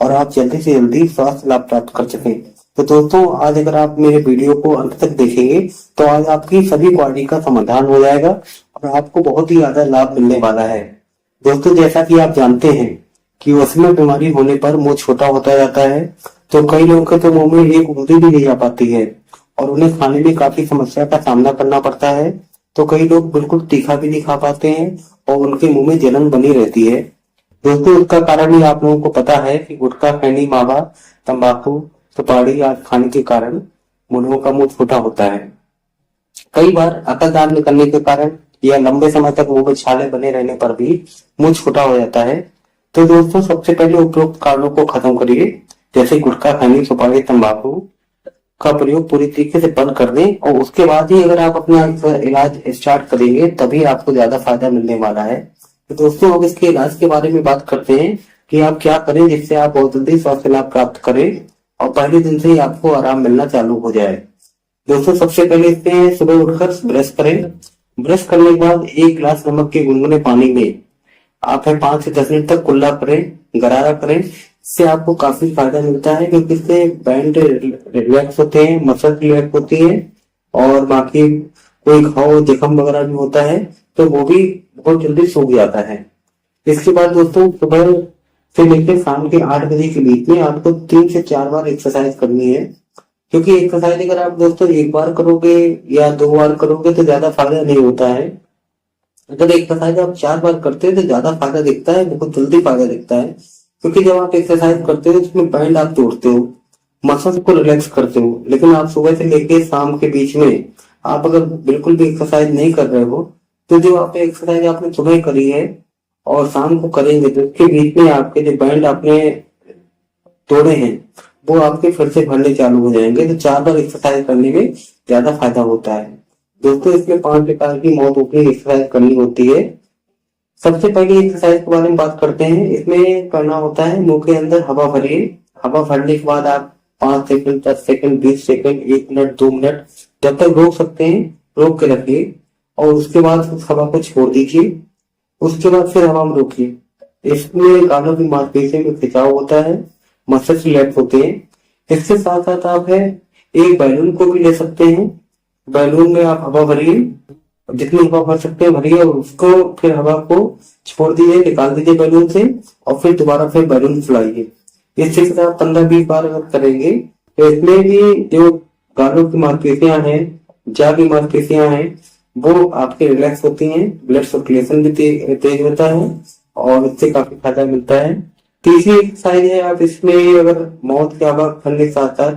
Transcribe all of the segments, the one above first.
और आप जल्दी से जल्दी स्वास्थ्य लाभ प्राप्त कर सकें। तो दोस्तों, आज अगर आप मेरे वीडियो को अंत तक देखेंगे तो आज आपकी सभी क्वारी का समाधान हो जाएगा और आपको बहुत ही ज्यादा लाभ मिलने वाला है। दोस्तों, जैसा कि आप जानते हैं कि वसमें बीमारी होने पर मुंह छोटा होता जाता है, तो कई लोगों के तो मुंह में एक उंगली भी नहीं जा पाती है और उन्हें खाने में काफी समस्या का सामना करना पड़ता है। तो कई लोग बिल्कुल तीखा भी नहीं खा पाते हैं और उनके मुंह में जलन बनी रहती है। दोस्तों, इसका कारण भी आप लोगों को पता है कि गुटखा, खैनी, मावा, तंबाकू, सुपारी आदि खाने के कारण मुंहों का मुंह छोटा होता है। कई बार अकल दांत निकलने के कारण या लंबे समय तक मुंह में छाले बने रहने पर भी मुंह छोटा हो जाता है। तो दोस्तों, सबसे पहले उपरोक्त कारणों को खत्म करिए, जैसे गुटखा, खैनी, सुपारी, तंबाकू का प्रयोग पूरी तरीके से बंद कर दें और उसके बाद ही अगर आप अपना इलाज स्टार्ट करेंगे तभी आपको ज्यादा फायदा मिलने वाला है। तो दोस्तों, अब इसके इलाज के बारे में बात करते हैं कि आप क्या करें जिससे आप बहुत जल्दी स्वास्थ्य लाभ प्राप्त करें और पहले दिन से ही आपको आराम मिलना चालू हो जाए। दोस्तों, सबसे पहले इसमें सुबह उठकर ब्रश करें। ब्रश करने के बाद 1 गिलास नमक के गुनगुने पानी में आप 5 से 10 मिनट तक कुल्ला करें, गरारा करें। इससे आपको काफी फायदा मिलता है क्योंकि इससे बैंड रिलैक्स होते हैं, मसल रिलैक्स होती है और बाकी कोई घाव, जख्म वगैरह भी होता है तो वो भी बहुत जल्दी सूख जाता है। इसके बाद दोस्तों, सुबह से लेकर शाम के 8 बजे के बीच में आपको 3 से 4 बार एक्सरसाइज करनी है, क्योंकि एक्सरसाइज अगर आप दोस्तों 1 बार करोगे या 2 बार करोगे तो ज्यादा फायदा नहीं होता है। अगर एक्सरसाइज आप 4 बार करते हैं तो ज्यादा फायदा दिखता है, बहुत जल्दी फायदा दिखता है। क्योंकि जब आप एक्सरसाइज करते हो उसमें बैंड आप तोड़ते हो, मसल्स को रिलैक्स करते हो, लेकिन आप सुबह से लेकर शाम के बीच में आप अगर बिल्कुल भी एक्सरसाइज नहीं कर रहे हो तो जो आप एक्सरसाइज आपने सुबह करी है और शाम को करेंगे तो उसके बीच में आपके जो बैंड आपने तोड़े हैं वो आपके फिर से भरने चालू हो जाएंगे। तो 4 बार एक्सरसाइज करने में ज्यादा फायदा होता है। दोस्तों, इसमें 5 प्रकार की माउथ ओपनिंग एक्सरसाइज करनी होती है। सबसे पहले एक्सरसाइज के बारे में बात करते हैं। इसमें करना होता है मुंह के अंदर हवा भरिए। हवा भरने के बाद आप 5 second, 10 second, 20 second, 1 minute, 2 minute जब तक रोक सकते हैं रोक के रखिए और उसके बाद उस हवा को छोड़ दीजिए। उसके बाद फिर हवा में रोकिए। इसमें गालों की मांसपेशियों में खिंचाव होता है, मसल रिलैक्स होते हैं। इसके साथ साथ आप एक बैलून को भी ले सकते हैं। बैलून में आप हवा भरिए, जितनी हवा भर सकते हैं भरिए और उसको फिर हवा को छोड़ दीजिए, निकाल दीजिए बैलून से और फिर दोबारा फिर बैलून फुलाइए। इस तरीके से आप 15-20 बार अगर करेंगे तो इसमें भी जो गालों की मांसपेशियां हैं, जां की मांसपेशियां हैं, वो आपके रिलैक्स होती हैं, ब्लड सर्कुलेशन भी तेज होता है और इससे काफी फायदा मिलता है। तीसरी एक्सरसाइज है, आप इसमें अगर मौत के हवा भरने के साथ साथ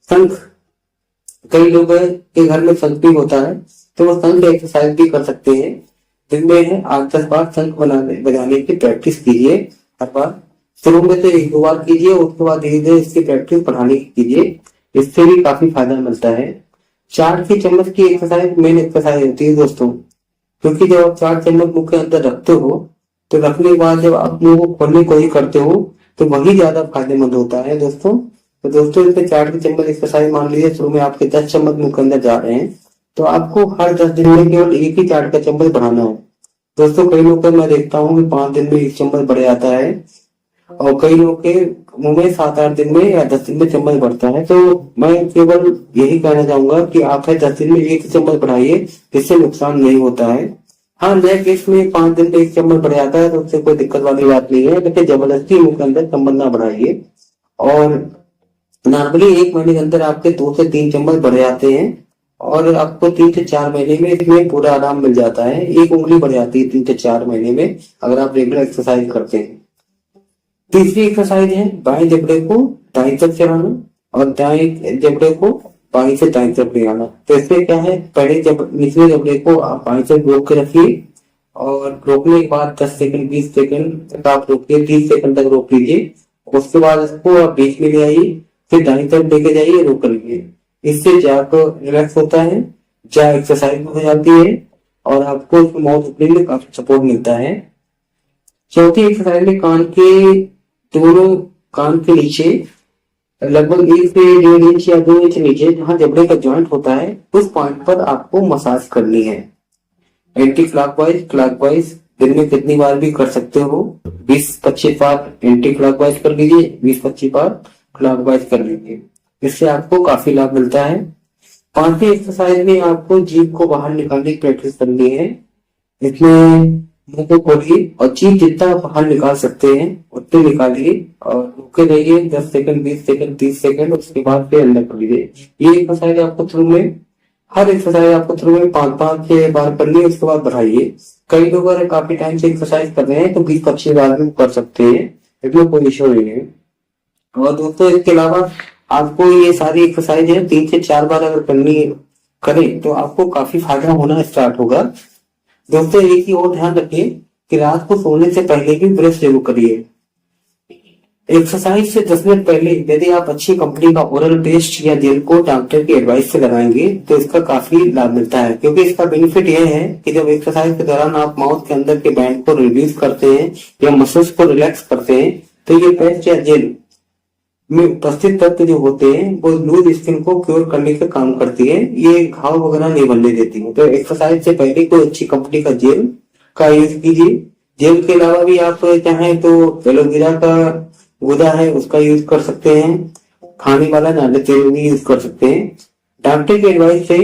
शंख, कई लोग के घर में शंख भी होता है तो वो शंख एक्सरसाइज भी कर सकते हैं। दिन में 8-10 बार शंख बजाने की प्रैक्टिस कीजिए। हर बार शुरू में तो 1-2 बार कीजिए, उसके बाद धीरे धीरे इसकी प्रैक्टिस बढ़ाने की कीजिए, इससे भी काफी फायदा मिलता है। 4 की चम्मच की एक्सरसाइज मेन एक्सरसाइज होती है दोस्तों, क्योंकि जब आप 4 चम्मच मुंह के अंदर रखते हो तो रखने के बाद जब आप मुंह को खोलने को ही करते हो तो वही ज्यादा फायदेमंद होता है दोस्तों। तो दोस्तों, इसमें 4 की चम्मच एक्सरसाइज मान लीजिए शुरू में आपके 10 चम्मच मुंह के अंदर जा रहे हैं तो आपको हर 10 दिन में केवल 1 ही 4 का चम्मच बढ़ाना है। दोस्तों, कई लोग को मैं देखता हूँ कि 5 दिन में 1 चम्मच बढ़ जाता है और कई लोग के मुंह में 7-8 दिन में या 10 दिन में चम्मच बढ़ता है। तो मैं केवल यही कहना चाहूंगा कि आप 10 दिन में 1 चम्मच बढ़ाइए, जिससे नुकसान नहीं होता है। हाँ, नेक्स्ट केस में 5 दिन में 1 चम्मच बढ़ जाता है तो उससे कोई दिक्कत वाली बात नहीं है, लेकिन जबरदस्ती मुंह के अंदर चम्मच ना बढ़ाइए। और नॉर्मली 1 महीने के अंदर आपके 2 से 3 चम्मच बढ़ जाते हैं और आपको 3 से 4 महीने में इसमें पूरा आराम मिल जाता है। 1 उंगली बढ़ जाती है 3 से 4 महीने में अगर आप रेगुलर एक्सरसाइज करते हैं। तीसरी एक्सरसाइज है बाएं जबड़े को दाईं तरफ चलाना और दाएं जबड़े को बाएं से दाईं तरफ ले आना। तो इसमें क्या है, पहले निचले जबड़े को आप बाएं तरफ रोक के रखिए और रोकने के बाद 10 सेकंड, 20 सेकंड तक आप रोकिए, 30 सेकंड तक रोक लीजिए। उसके बाद इसको आप बीच में ले आइए, फिर दाईं तरफ लेके जाइए, रोक लीजिए। इससे जा तो रिलैक्स होता है, जा एक्सरसाइज हो जाती है और आपको माउथ ओपनिंग में काफी सपोर्ट मिलता है। चौथी एक्सरसाइज में दोनों कान के नीचे लगभग 1 से 1.5 इंच या 2 इंच नीचे जहां जबड़े का जॉइंट होता है उस पॉइंट पर आपको मसाज करनी है। एंटी क्लॉकवाइज, क्लॉकवाइज दिन में कितनी बार भी कर सकते हो। 20-25 बार एंटी क्लॉकवाइज कर लीजिए, 20-25 बार क्लॉकवाइज कर लीजिए, इससे आपको काफी लाभ मिलता है। 5वीं एक्सरसाइज में आपको जीभ को बाहर निकालने की प्रैक्टिस करनी है। इसमें मुंह को खोलिए और जीभ जितना बाहर निकाल सकते हैं उतने निकालिए और रुके रहिए 10 सेकंड, 20 सेकंड, 30 सेकंड, उसके बाद फिर अंदर कर लीजिए। ये एक्सरसाइज आपको शुरू में, हर एक्सरसाइज आपको शुरू में 5-5 बार करनी है, उसके बाद बढ़ाइए। कई लोग अगर काफी टाइम से एक्सरसाइज कर रहे हैं तो 20-25 बार भी कर सकते हैं, इसमें कोई इश्यू नहीं है। और दोस्तों इसके अलावा आपको ये सारी एक्सरसाइज है 3 से 4 बार अगर करनी करें तो आपको काफी फायदा होना स्टार्ट होगा। दोस्तों एक ही और ध्यान रखिए कि रात को सोने से पहले भी ब्रश जरूर करिए। एक्सरसाइज से 10 मिनट पहले यदि आप अच्छी कंपनी का ओरल पेस्ट या जेल को डॉक्टर की एडवाइस से लगाएंगे तो इसका काफी लाभ मिलता है, क्योंकि इसका बेनिफिट यह है कि जब एक्सरसाइज के दौरान आप माउथ के अंदर के बैंड को रिड्यूस करते हैं या मसल्स को रिलैक्स करते हैं तो ये पेस्ट या जेल में उपस्थित तत्व जो होते हैं वो लूज स्किन को क्योर करने का काम करती है, ये घाव वगैरह नहीं बनने देती है। तो एक्सरसाइज से पहले कोई अच्छी कंपनी का जेल का यूज कीजिए। जेल के अलावा भी आप चाहें तो एलोवेरा का गुदा है उसका यूज कर सकते हैं, खाने वाला नारियल तेल भी यूज कर सकते हैं। डॉक्टर की एडवाइस से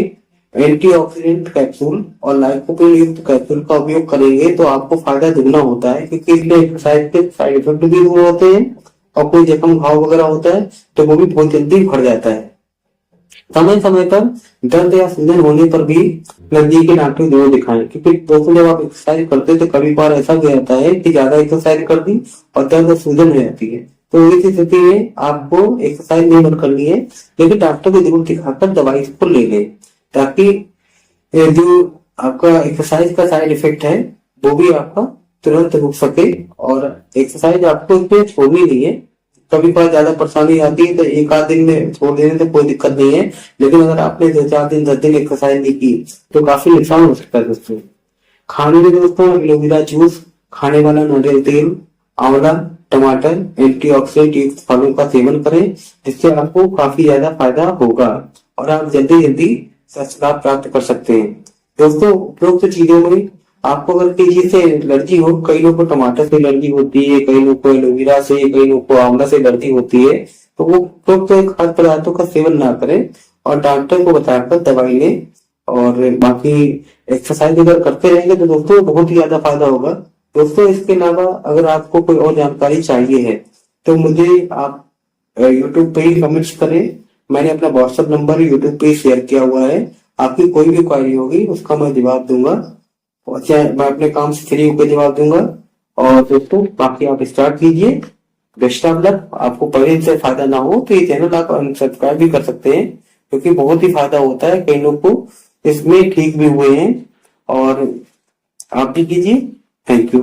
एंटीऑक्सीडेंट कैप्सूल और लाइकोपीन युक्त कैप्सूल का उपयोग करेंगे तो आपको फायदा दुगना होता है, क्योंकि इसमें एक्सरसाइज के साइड इफेक्ट भी दूर होते हैं और कोई जख्म घाव वगैरह होता है तो वो भी बहुत जल्दी भर जाता है। समय समय पर दर्द या सूजन होने पर भी नजदीकी डॉक्टर जरूर दिखाएं, क्योंकि दोस्तों जब आप एक्सरसाइज करते हैं तो कभी बार ऐसा हो जाता है कि ज्यादा एक्सरसाइज कर दी और दर्द और सूजन हो जाती है, तो इस स्थिति में आपको एक्सरसाइज नहीं बंद करनी है, लेकिन डॉक्टर को जरूर दिखाकर दवाई को ले लें, ताकि जो आपका एक्सरसाइज का साइड इफेक्ट है वो भी आपका तुरंत रुक सके। और एक्सरसाइज आपको इसमें छोड़नी नहीं है। कभी कभार ज्यादा परेशानी आती है तो एक आध दिन में छोड़ देने से कोई दिक्कत नहीं है, लेकिन अगर आपने 2-4 दिन 10 दिन एक्सरसाइज नहीं की तो काफी नुकसान हो सकता है दोस्तों। खाने में दोस्तों एलोवेरा जूस, खाने वाला नारियल तेल, आंवला, टमाटर, एंटीऑक्सीडेंट युक्त फलों का सेवन करें, जिससे आपको काफी ज्यादा फायदा होगा और आप जल्दी जल्दी स्वास्थ्य लाभ प्राप्त कर सकते हैं। दोस्तों उपरोक्त चीजों में आपको अगर किसी चीज से एलर्जी हो, कई लोगों को टमाटर से एलर्जी होती है, कई लोगों को एलोवेरा से, कई लोगों को आंवला से एलर्जी होती है, तो वो उपरोक्त खाद्य पदार्थों का सेवन ना करें और डॉक्टर को बताकर दवाई लें। और बाकी एक्सरसाइज अगर करते रहेंगे तो दोस्तों बहुत ही ज्यादा फायदा होगा। दोस्तों इसके अलावा अगर आपको कोई और जानकारी चाहिए है तो मुझे आप यूट्यूब पे ही कमेंट्स करें, मैंने अपना व्हाट्सएप नंबर यूट्यूब पे शेयर किया हुआ है। आपकी कोई भी क्वेरी होगी उसका मैं जवाब दूंगा, और चाहे मैं अपने काम से फ्री होकर जवाब दूंगा। और दोस्तों बाकी आप स्टार्ट कीजिए। Best of luck. आपको पहले से फायदा ना हो तो ये चैनल आप अनसब्सक्राइब भी कर सकते हैं, क्योंकि बहुत ही फायदा होता है, कई लोग को इसमें ठीक भी हुए हैं, और आप भी कीजिए। Thank you.